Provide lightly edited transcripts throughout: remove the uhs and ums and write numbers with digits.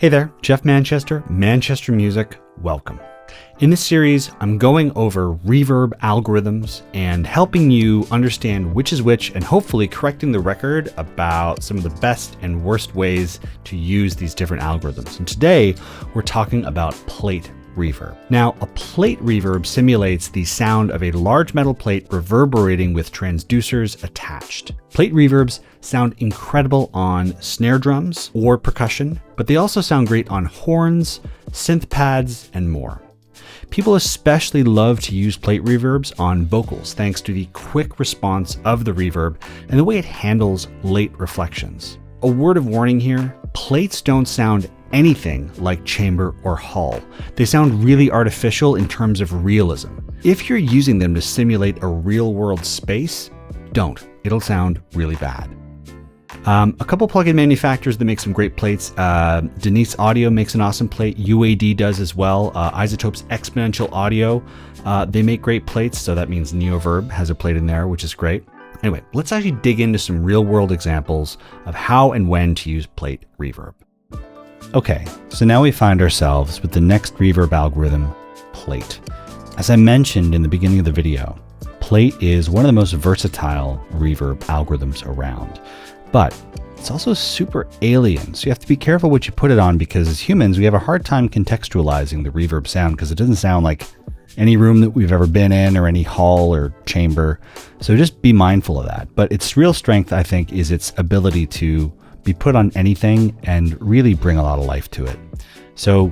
Hey there, Jeff Manchester, Manchester Music, welcome. In this series, I'm going over reverb algorithms and helping you understand which is which and hopefully correcting the record about some of the best and worst ways to use these different algorithms. And today, we're talking about plate reverb. Now, a plate reverb simulates the sound of a large metal plate reverberating with transducers attached. Plate reverbs sound incredible on snare drums or percussion, but they also sound great on horns, synth pads, and more. People especially love to use plate reverbs on vocals thanks to the quick response of the reverb and the way it handles late reflections. A word of warning here, plates don't sound anything like chamber or hall. They sound really artificial in terms of realism. If you're using them to simulate a real-world space, don't. It'll sound really bad. A couple plugin manufacturers that make some great plates. Denise Audio makes an awesome plate. UAD does as well. Isotope's Exponential Audio, they make great plates, so that means Neoverb has a plate in there, which is great. Anyway, let's actually dig into some real-world examples of how and when to use plate reverb. Okay, so now we find ourselves with the next reverb algorithm, plate. As I mentioned in the beginning of the video, plate is one of the most versatile reverb algorithms around, but it's also super alien. So you have to be careful what you put it on because as humans, we have a hard time contextualizing the reverb sound because it doesn't sound like any room that we've ever been in or any hall or chamber. So just be mindful of that. But its real strength, I think, is its ability to be put on anything and really bring a lot of life to it. So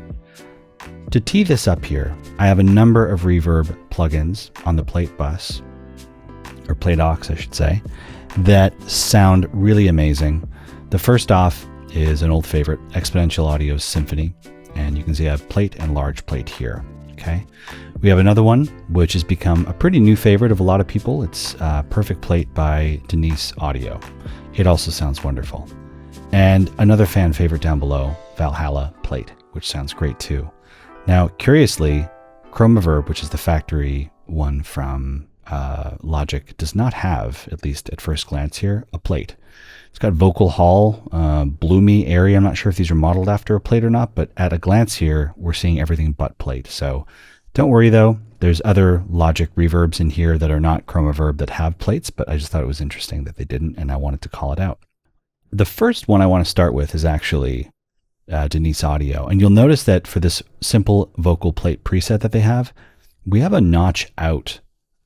to tee this up here, I have a number of reverb plugins on the plate bus, or plate aux, I should say, that sound really amazing. The first off is an old favorite, Exponential Audio's Symphony, and you can see I have plate and large plate here. Okay, we have another one which has become a pretty new favorite of a lot of people. It's Perfect Plate by Denise Audio. It also sounds wonderful. And another fan favorite down below, Valhalla plate, which sounds great too. Now, curiously, Reverb, which is the factory one from Logic, does not have, at least at first glance here, a plate. It's got vocal hall, bloomy area. I'm not sure if these are modeled after a plate or not, but at a glance here, we're seeing everything but plate. So don't worry though, there's other Logic reverbs in here that are not Reverb that have plates, but I just thought it was interesting that they didn't, and I wanted to call it out. The first one I want to start with is actually Denise Audio. And you'll notice that for this simple vocal plate preset that they have, we have a notch out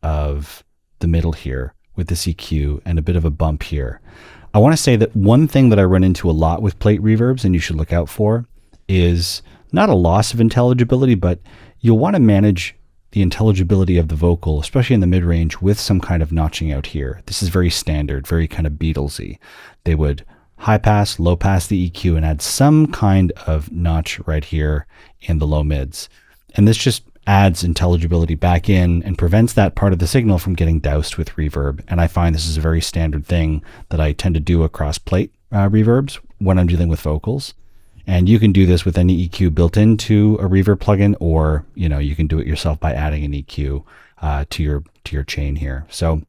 of the middle here with this EQ and a bit of a bump here. I want to say that one thing that I run into a lot with plate reverbs and you should look out for is not a loss of intelligibility, but you'll want to manage the intelligibility of the vocal, especially in the mid-range, with some kind of notching out here. This is very standard, very kind of Beatlesy. They would high pass, low pass the EQ and add some kind of notch right here in the low mids. And this just adds intelligibility back in and prevents that part of the signal from getting doused with reverb. And I find this is a very standard thing that I tend to do across plate reverbs when I'm dealing with vocals. And you can do this with any EQ built into a reverb plugin, or you can do it yourself by adding an EQ to your chain here. So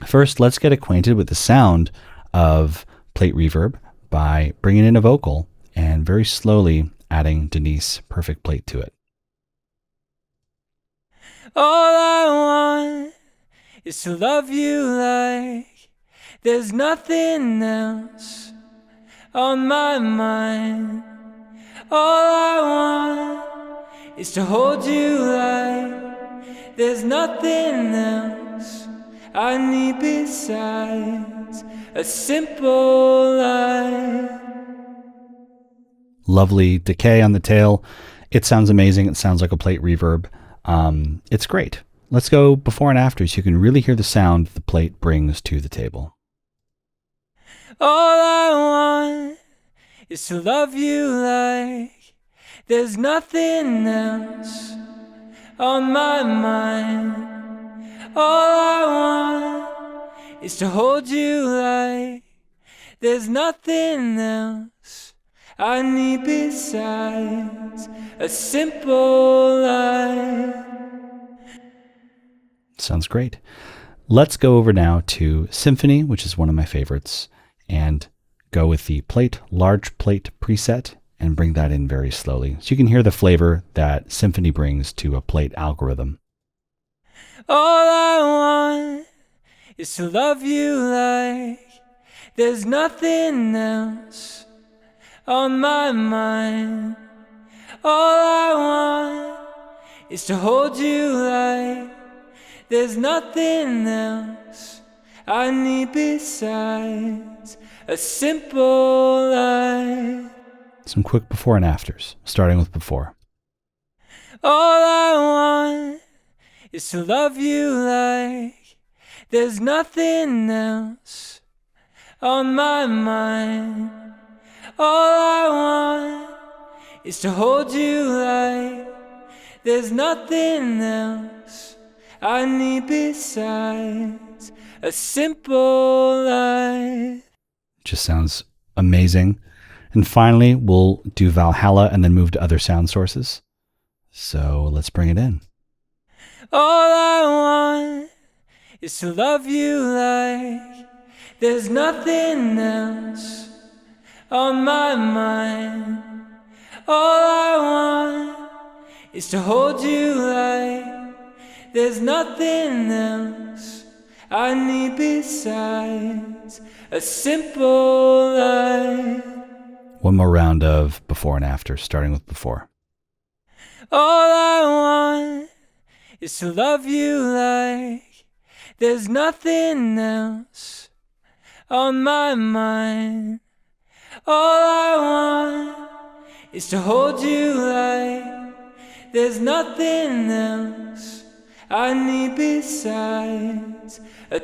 first, let's get acquainted with the sound of plate reverb by bringing in a vocal and very slowly adding Denise Perfect Plate to it. All I want is to love you like there's nothing else on my mind. All I want is to hold you like there's nothing else I need besides a simple life. Lovely decay on the tail. It sounds amazing. It sounds like a plate reverb. It's great. Let's go before and after so you can really hear the sound the plate brings to the table. All I want is to love you like there's nothing else on my mind. All I want is to hold you like there's nothing else I need besides a simple life. Sounds great. Let's go over now to Symphony, which is one of my favorites, and go with the plate, large plate preset and bring that in very slowly. So you can hear the flavor that Symphony brings to a plate algorithm. All I want is to love you like there's nothing else on my mind. All I want is to hold you like there's nothing else I need besides a simple life. Some quick before and afters, starting with before. All I want is to love you like there's nothing else on my mind. All I want is to hold you like there's nothing else I need besides a simple life. Just sounds amazing. And finally, we'll do Valhalla and then move to other sound sources. So let's bring it in. All I want is to love you like there's nothing else on my mind. All I want is to hold you like there's nothing else I need besides a simple life. One more round of before and after, starting with before. All I want is to love you like there's nothing else on my mind. All I want is to hold you like there's nothing else I need besides a...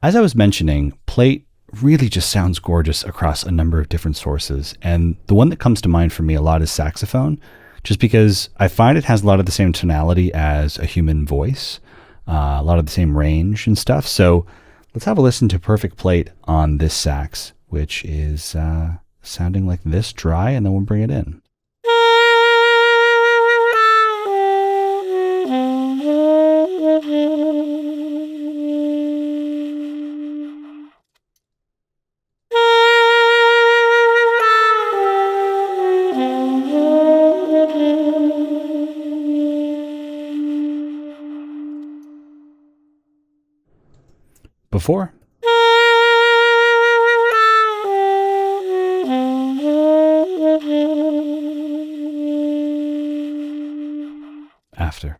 As I was mentioning, Plate really just sounds gorgeous across a number of different sources. And the one that comes to mind for me a lot is saxophone, just because I find it has a lot of the same tonality as a human voice, a lot of the same range and stuff. So let's have a listen to Perfect Plate on this sax, which is sounding like this dry, and then we'll bring it in. Before. After.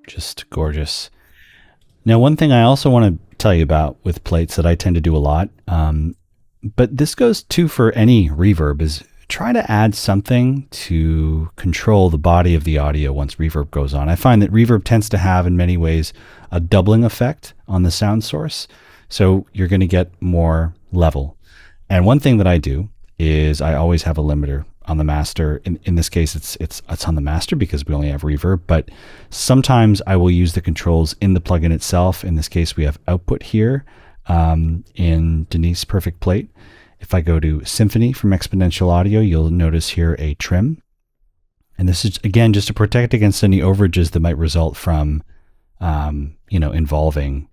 Just gorgeous. Now, one thing I also want to tell you about with plates that I tend to do a lot, but this goes too for any reverb, is try to add something to control the body of the audio once reverb goes on. I find that reverb tends to have, in many ways, a doubling effect on the sound source. So you're going to get more level. And one thing that I do is I always have a limiter on the master. In this case, it's on the master because we only have reverb, but sometimes I will use the controls in the plugin itself. In this case, we have output here in Denise Perfect Plate. If I go to Symphony from Exponential Audio, you'll notice here a trim. And this is, again, just to protect against any overages that might result from, involving,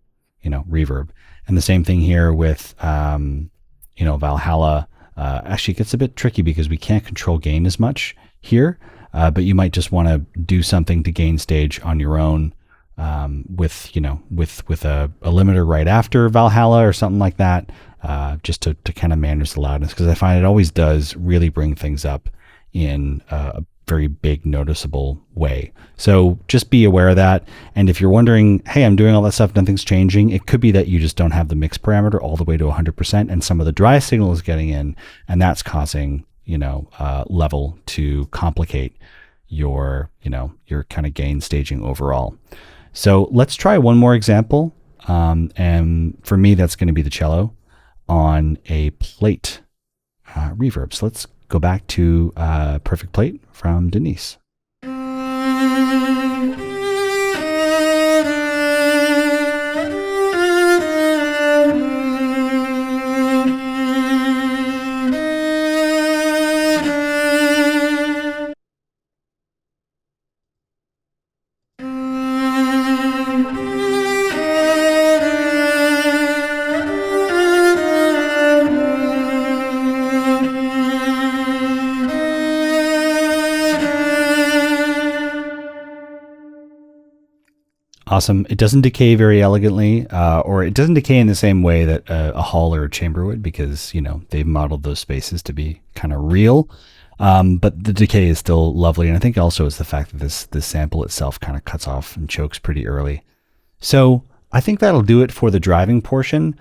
reverb. And the same thing here with, Valhalla. Actually, it gets a bit tricky because we can't control gain as much here, but you might just want to do something to gain stage on your own with a limiter right after Valhalla or something like that, just to kind of manage the loudness, because I find it always does really bring things up in a very big noticeable way. So just be aware of that. And if you're wondering, hey, I'm doing all that stuff, nothing's changing, it could be that you just don't have the mix parameter all the way to 100% and some of the dry signal is getting in, and that's causing level to complicate your kind of gain staging overall. So let's try one more example. And for me, that's going to be the cello on a plate reverb. So let's go back to Perfect Plate from Denise. Awesome. It doesn't decay very elegantly, or it doesn't decay in the same way that a hall or a chamber would, because, they've modeled those spaces to be kind of real. But the decay is still lovely. And I think also it's the fact that this sample itself kind of cuts off and chokes pretty early. So I think that'll do it for the driving portion.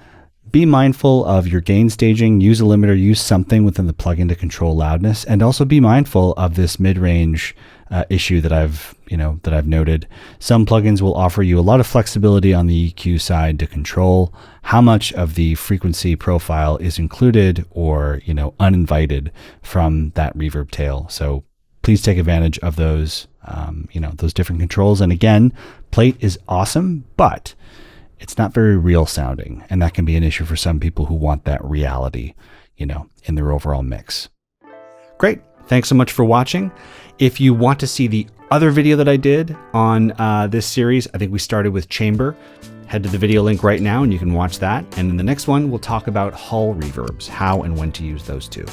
Be mindful of your gain staging, use a limiter, use something within the plugin to control loudness, and also be mindful of this mid-range issue that I've noted. Some plugins will offer you a lot of flexibility on the EQ side to control how much of the frequency profile is included or, uninvited from that reverb tail. So please take advantage of those, those different controls. And again, Plate is awesome, but it's not very real sounding, and that can be an issue for some people who want that reality, in their overall mix. Great. Thanks so much for watching. If you want to see the other video that I did on this series, I think we started with chamber. Head to the video link right now and you can watch that. And in the next one, we'll talk about hall reverbs, how and when to use those two.